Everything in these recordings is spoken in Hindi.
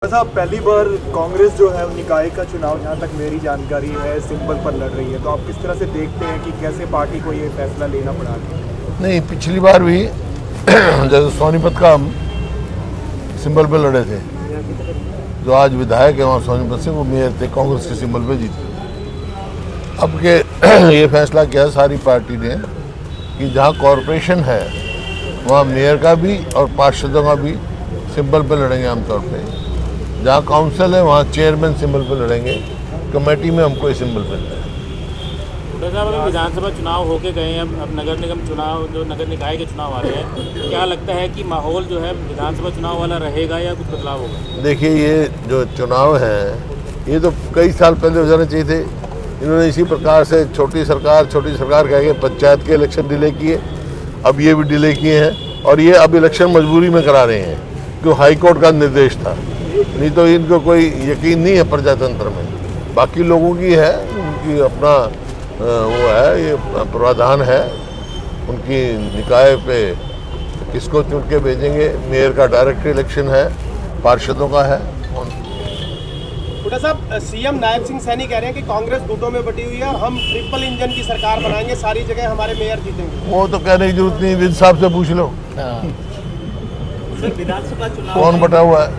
साहब पहली बार कांग्रेस जो है निकाय का चुनाव जहां तक मेरी जानकारी है सिंबल पर लड़ रही है, तो आप किस तरह से देखते हैं कि कैसे पार्टी को ये फैसला लेना पड़ा? नहीं, पिछली बार भी जैसे सोनीपत का हम सिंबल पे लड़े थे, जो आज विधायक है वहाँ सोनीपत से, वो मेयर थे, कांग्रेस के सिंबल पे जीते। अब के ये फैसला किया सारी पार्टी ने कि जहाँ कॉरपोरेशन है वहाँ मेयर का भी और पार्षदों का भी सिंबल पे लड़ेंगे आमतौर पे। जहाँ काउंसिल है वहाँ चेयरमैन सिंबल पे लड़ेंगे, कमेटी में हमको ये सिंबल पे लड़ेंगे। साहब विधानसभा चुनाव होके गए हैं, अब नगर निगम चुनाव, जो नगर निकाय के चुनाव आ रहे हैं, क्या लगता है कि माहौल जो है विधानसभा चुनाव वाला रहेगा या कुछ बदलाव होगा? देखिए, ये जो चुनाव है ये तो कई साल पहले हो जाने चाहिए थे। इन्होंने इसी प्रकार से छोटी सरकार कह के पंचायत के इलेक्शन डिले किए, अब ये भी डिले किए हैं और ये अब इलेक्शन मजबूरी में करा रहे हैं क्यों हाईकोर्ट का निर्देश था, नहीं तो इनको कोई यकीन नहीं है प्रजातंत्र में। बाकी लोगों की है, उनकी अपना वो है, ये प्रावधान है उनकी निकाय पे किसको चुन के भेजेंगे। मेयर का डायरेक्ट इलेक्शन है, पार्षदों का है। हुड्डा साहब, सीएम नायब सिंह सैनी कह रहे हैं कि कांग्रेस गुटों में बटी हुई है, हम ट्रिपल इंजन की सरकार बनाएंगे, सारी जगह हमारे मेयर जीतेंगे। वो तो कहने की जरूरत नहीं, विद साहब से पूछ लो। सर, विधानसभा चुनाव कौन बटा हुआ है?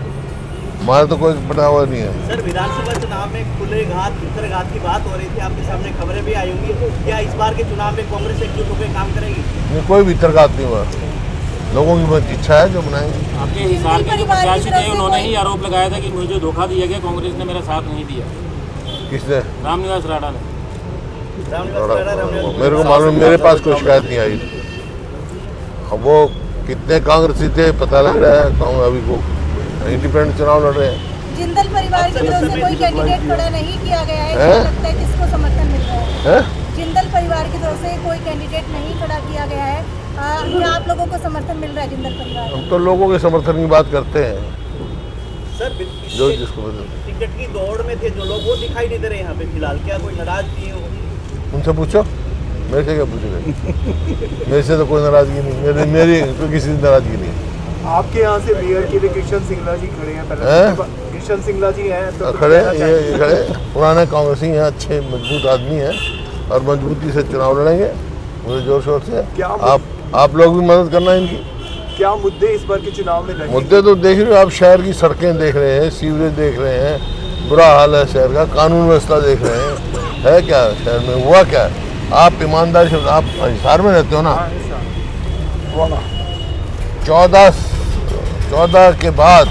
हमारा तो कोई बटा हुआ नहीं है। सर, विधानसभा चुनाव में खुले घात भीतर घात की बात हो रही थी, आपके सामने खबरें भी आई होंगी। क्या इस बार के चुनाव में कांग्रेस एकजुट होकर काम करेगी? नहीं, कोई भीतरघात नहीं हुआ, लोगों की बहुत इच्छा है जो बनाएंगे। आपके हिसार के जो प्रत्याशी थे उन्होंने ही आरोप लगाया था कि मुझे धोखा दिया गया, कांग्रेस ने मेरा साथ नहीं दिया। किसने? रामनिवास राणा ने। मेरे को मालूम, मेरे पास कोई शिकायत नहीं आई। अब वो कितने कांग्रेसी थे पता लग रहा है, अभी को इंडिपेंडेंट चुनाव लड़ रहे हैं। जिंदल परिवार की तरफ से कोई कैंडिडेट खड़ा नहीं किया गया है, क्या लगता है किसको समर्थन मिल रहा है? जिंदल परिवार की तरफ से कोई कैंडिडेट नहीं खड़ा किया गया है, क्या आप लोगों को समर्थन मिल रहा है जिंदल परिवार? हम तो लोगों के समर्थन की बात करते हैं। सर, जो जिसको टिकट की दौड़ में थे जो लोग, वो दिखाई नहीं दे रहे यहाँ पे फिलहाल। क्या कोई नाराजगी हो? उनसे पूछो, मेरे से क्या पूछेगा? मेरे से तो कोई नाराजगी नहीं, मेरी तो किसी से नाराजगी नहीं। आपके यहाँ से मेयर के लिए किशन सिंगला जी खड़े हैं, पहले किशन सिंगला जी हैं तो खड़े, ये खड़े पुराने कांग्रेसी हैं, अच्छे मजबूत आदमी हैं और मजबूती से चुनाव लड़ेंगे पूरे जोर शोर से। आप लोग भी मदद करना इनकी। क्या मुद्दे इस बार के चुनाव में रहेंगे? मुद्दे तो देख रहे हो आप, शहर की सड़कें देख रहे हैं, सीवरेज देख रहे हैं, बुरा हाल है शहर का, कानून व्यवस्था देख रहे हैं, है क्या शहर में हुआ क्या? आप ईमानदारी से, आप हिसार में रहते हो ना, 14 के बाद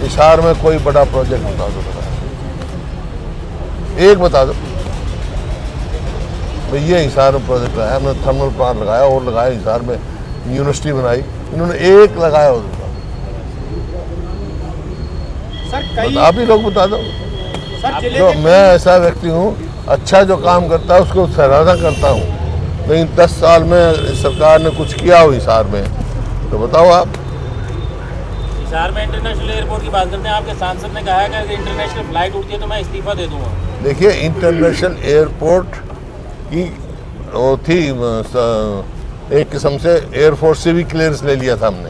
हिसार में कोई बड़ा प्रोजेक्ट बता दो, एक बता दो भैया। हिसार में प्रोजेक्ट लगाया हमने, थर्मल प्लांट लगाया और लगाया, हिसार में यूनिवर्सिटी बनाई, इन्होंने एक लगाया होता। सर, आप ही लोग बता दो। तो मैं ऐसा व्यक्ति हूँ, अच्छा जो काम करता है उसको सराहना करता हूँ, लेकिन 10 साल में सरकार ने कुछ किया हो हिसार में तो बताओ आप। हिसार में इंटरनेशनल एयरपोर्ट की बात करते हैं, आपके सांसद ने कहा है कि अगर इंटरनेशनल फ्लाइट उठती है तो मैं इस्तीफा दे दूंगा। देखिए, इंटरनेशनल एयरपोर्ट की वो थी, एक किस्म से एयरफोर्स से भी क्लियरेंस ले लिया था हमने,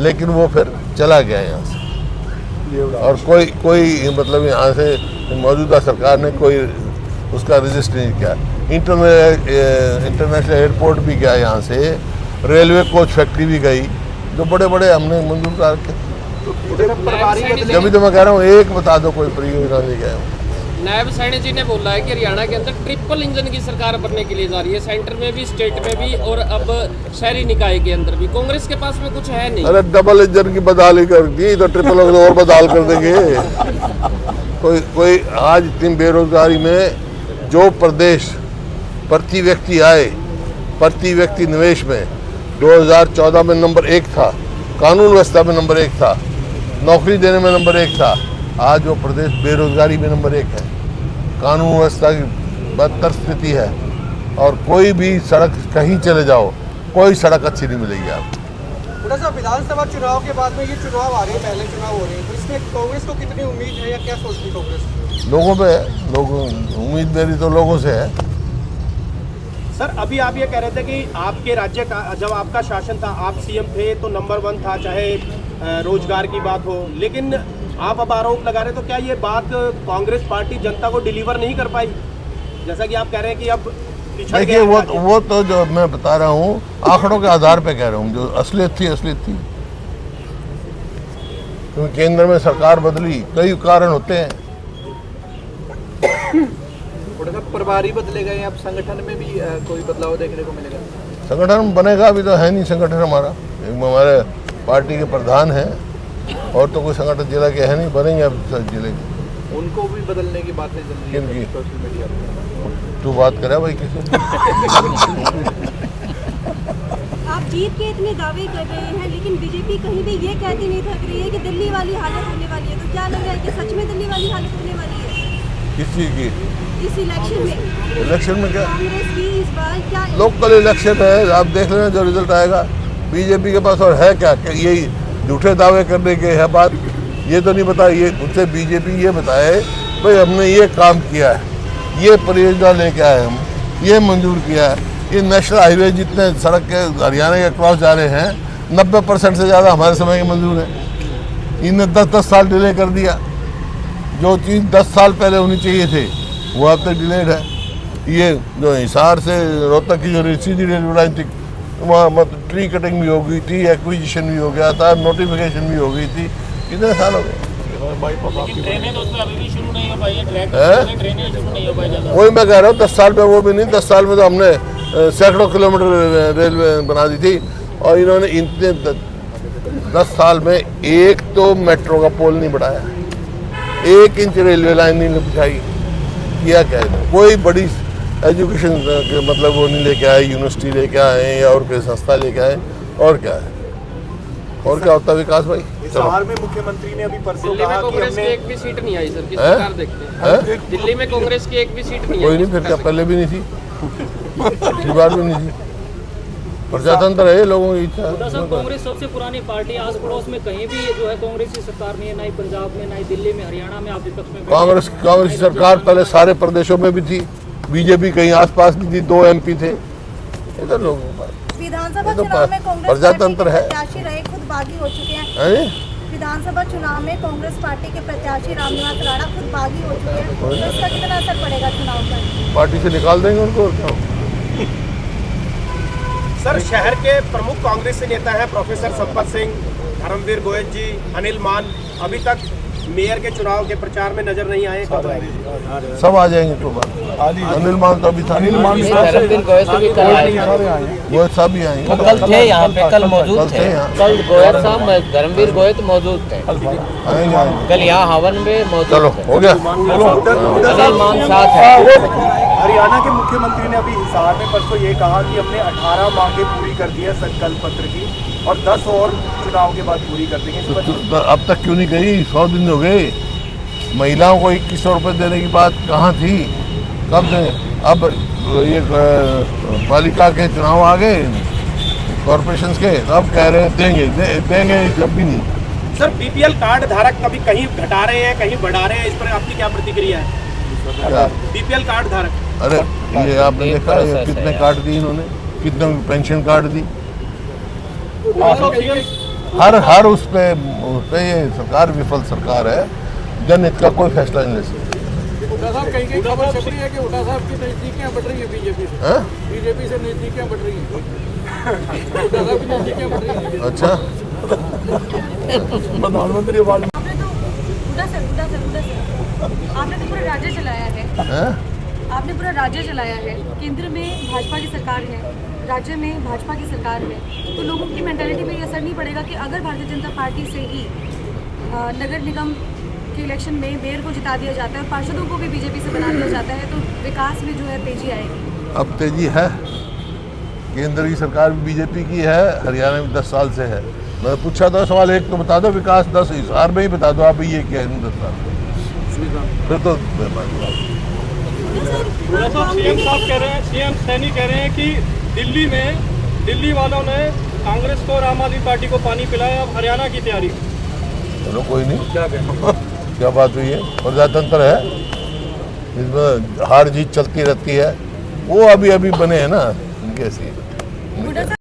लेकिन वो फिर चला गया यहाँ से, और कोई मतलब यहाँ से मौजूदा सरकार ने कोई उसका रजिस्टर नहीं किया। इंटरनेशनल एयरपोर्ट भी गया यहाँ से, रेलवे कोच फैक्ट्री भी गई, जो बड़े बड़े हमने मंजूर कर के। जब भी तो मैं कह रहा हूँ, एक बता दो कोई परियोजना ले गया। नायब सैनी जी ने बोला है कि हरियाणा के अंदर ट्रिपल इंजन की सरकार बनने के लिए जा रही है, सेंटर में भी, स्टेट में भी और अब शहरी निकाय के अंदर भी। कांग्रेस के पास में कुछ है नहीं। अरे डबल इंजन की बदहाली कर दी तो ट्रिपल और बदहाल कर देंगे। कोई आज इतनी बेरोजगारी में जो प्रदेश प्रति व्यक्ति आए, प्रति व्यक्ति निवेश में 2014 में नंबर 1 था, कानून व्यवस्था में नंबर 1 था, नौकरी देने में नंबर 1 था, आज वो प्रदेश बेरोजगारी में नंबर 1 है। कानून व्यवस्था की बदतर स्थिति है और कोई भी सड़क कहीं चले जाओ, कोई सड़क अच्छी नहीं मिलेगी आपको। हुड्डा साहब, विधानसभा चुनाव के बाद में ये चुनाव आ रहे हैं, पहले चुनाव हो रहे हैं, तो इसमें कांग्रेस को कितनी उम्मीद है या क्या सोचती है कांग्रेस? लोगों पे है, उम्मीद मेरी तो लोगों से है। सर, अभी आप ये कह रहे थे कि आपके राज्य का, जब आपका शासन था, आप सीएम थे तो नंबर 1 था, चाहे रोजगार की बात हो, लेकिन आप अब आरोप लगा रहे, तो क्या ये बात कांग्रेस पार्टी जनता को डिलीवर नहीं कर पाई, जैसा कि आप कह रहे हैं कि अब पिछड़ देखिए गए? वो तो जो मैं बता रहा हूँ आंकड़ों के आधार पे कह रहा हूँ, जो असलियत थी। क्योंकि केंद्र में सरकार बदली, कई कारण होते हैं। प्रभारी बदले गए, अब संगठन में भी कोई बदलाव देखने को मिलेगा? संगठन बनेगा, अभी तो है नहीं संगठन हमारा। एक हमारे पार्टी के प्रधान हैं और तो कोई संगठन जिला के है नहीं, बनेंगे अब जिले के। उनको भी बदलने की बातें चल रही है सोशल मीडिया पर। तू बात करे भाई किसी आप जीत के इतने दावे कर रहे हैं, लेकिन बीजेपी कहीं भी ये कहती नहीं थक रही है कि दिल्ली वाली हालत होने वाली है। तो क्या लग रहा है कि सच में दिल्ली वाली हालत होने वाली है किस चीज़ की? इस इलेक्शन में क्या कांग्रेस की इस बार क्या लोकल इलेक्शन है, आप देख लेना जो रिजल्ट आएगा। बीजेपी के पास और है क्या यही झूठे दावे करने के है बात। ये तो नहीं बता, ये उससे बीजेपी ये बताए भाई हमने ये काम किया है, ये परियोजना लेके आए, हम ये मंजूर किया है। ये नेशनल हाईवे जितने सड़क के हरियाणा के क्रॉस जा रहे हैं 90% से ज़्यादा हमारे समय के मंजूर है। इन्हें 10-10 साल डिले कर दिया। जो चीज़ 10 साल पहले होनी चाहिए थे वो अब तक डिलेड है। ये जो हिसार से रोहतक की जो सीधी रेलवे लाइन थी, वहाँ मतलब ट्री कटिंग भी हो गई थी, एक्विजिशन भी हो गया था, नोटिफिकेशन भी हो गई थी। कितने साल हो गए? लेकिन ट्रेनें दोस्तों अभी भी शुरू नहीं हो पाई है, ट्रेनें शुरू नहीं हो पाई ज़्यादा। वही मैं कह रहा हूँ 10 साल में वो भी नहीं, 10 साल में तो हमने सैकड़ों किलोमीटर रेलवे बना दी थी। और इन्होंने इतने 10 साल में एक तो मेट्रो का पोल नहीं बढ़ाया, 1 इंच रेलवे लाइन नहीं बिछाई। किया क्या है? कोई बड़ी एजुकेशन मतलब वो नहीं लेके आए, यूनिवर्सिटी लेके आए या और कोई संस्था लेके आए। और क्या है, और क्या होता है विकास भाई? हिसार में मुख्यमंत्री ने अभी परसों दिल्ली में कहा कि कांग्रेस की हमने एक भी सीट नहीं आई सर, किस प्रकार देखते हैं? दिल्ली में कांग्रेस की एक भी सीट नहीं आई। कोई नहीं, फिर क्या पहले भी नहीं थी, पिछली बार भी नहीं थी। प्रजातंत्र है लोगों की इच्छा। कांग्रेस सबसे पुरानी पार्टी, आस पड़ोस में कहीं भी जो है कांग्रेस की सरकार नहीं है, ना ही पंजाब में, ना ही दिल्ली में, हरियाणा में। आप विपक्ष में कांग्रेस की सरकार पहले सारे प्रदेशों में भी थी, बीजेपी कहीं आसपास नहीं थी, 2 MP थे। इधर लोगों के पास विधानसभा चुनाव में कांग्रेस प्रजातंत्र है। प्रत्याशी रहे खुद बागी हो चुके हैं। विधानसभा चुनाव में कांग्रेस पार्टी के प्रत्याशी रामनिवास राणा खुद बागी हो चुके हैं, तो इसका कितना असर पड़ेगा चुनाव पर? पार्टी से निकाल देंगे उनको। और क्या? सर, शहर के प्रमुख कांग्रेसी नेता हैं प्रोफेसर संपत सिंह, धर्मवीर गोयल जी, अनिल मान, अभी तक मेयर के चुनाव के प्रचार में नजर नहीं आए। कब आएंगे? सब आ जाएंगे तो बात। अनिल मान तो अभी था, वो सब ही आएंगे। कल थे यहाँ पे, कल मौजूद थे। कल गोयल साहब, धर्मवीर गोयल तो मौजूद थे, कल यहाँ हवन में मौजूद। चलो हो गया। अनिल मान साथ है। हरियाणा के मुख्यमंत्री ने अभी हिसार में परसों ये कहा कि हमने 18 मांगे पूरी कर दी है संकल्प पत्र की, और 10 और चुनाव के बाद पूरी कर देंगे। तो अब तक क्यों नहीं गई? 100 दिन हो गए। महिलाओं को 2100 रुपये देने की बात कहाँ थी, कब दें? अब ये पालिका के चुनाव आ गए कॉरपोरेशन के, अब कह रहे हैं देंगे जब भी नहीं। सर, BPL कार्ड धारक कभी कहीं घटा रहे हैं, कहीं बढ़ा रहे हैं, इस पर आपकी क्या प्रतिक्रिया है? BPL कार्ड धारक, अरे ये आपने देखा ये कितने कार्ड दिए इन्होंने, कितने पेंशन कार्ड दी। हर उस पे ये सरकार विफल सरकार है, जनहित का कोई फैसला नहीं ले सकती। हुड्डा साहब, कहीं खबर छप रही है कि हुड्डा साहब की नजदीकियां बढ़ रही है बीजेपी से। बीजेपी से नजदीकियां बढ़ रही हैं, हुड्डा साहब की नजदीकियां बढ़ रही हैं। अच्छा, प्रधानमंत्री आवाज आपने तो पूरा राज्य चलाया है, आपने पूरा राज्य चलाया है। केंद्र में भाजपा की सरकार है, राज्य में भाजपा की सरकार है, तो लोगों की मेंटालिटी पे ये असर नहीं पड़ेगा कि अगर भारतीय जनता पार्टी से ही नगर निगम के इलेक्शन में मेयर को जिता दिया जाता है, पार्षदों को भी बीजेपी से बना दिया जाता है, तो विकास में जो है तेजी आएगी? अब तेजी है। केंद्र की सरकार भी बीजेपी की है, हरियाणा में 10 साल से है। मैं पूछा था सवाल, एक तो बता दो विकास 10 हिसार में ही बता दो आप, ये क्या है 10 साल फिर तो सीएम सैनी कह रहे हैं कि दिल्ली वालों ने कांग्रेस को और आम आदमी पार्टी को पानी पिलाया, अब हरियाणा की तैयारी। चलो कोई नहीं, क्या बात हुई है, प्रजातंत्र है, इसमें हार जीत चलती रहती है। वो अभी बने हैं ना, इनके ऐसी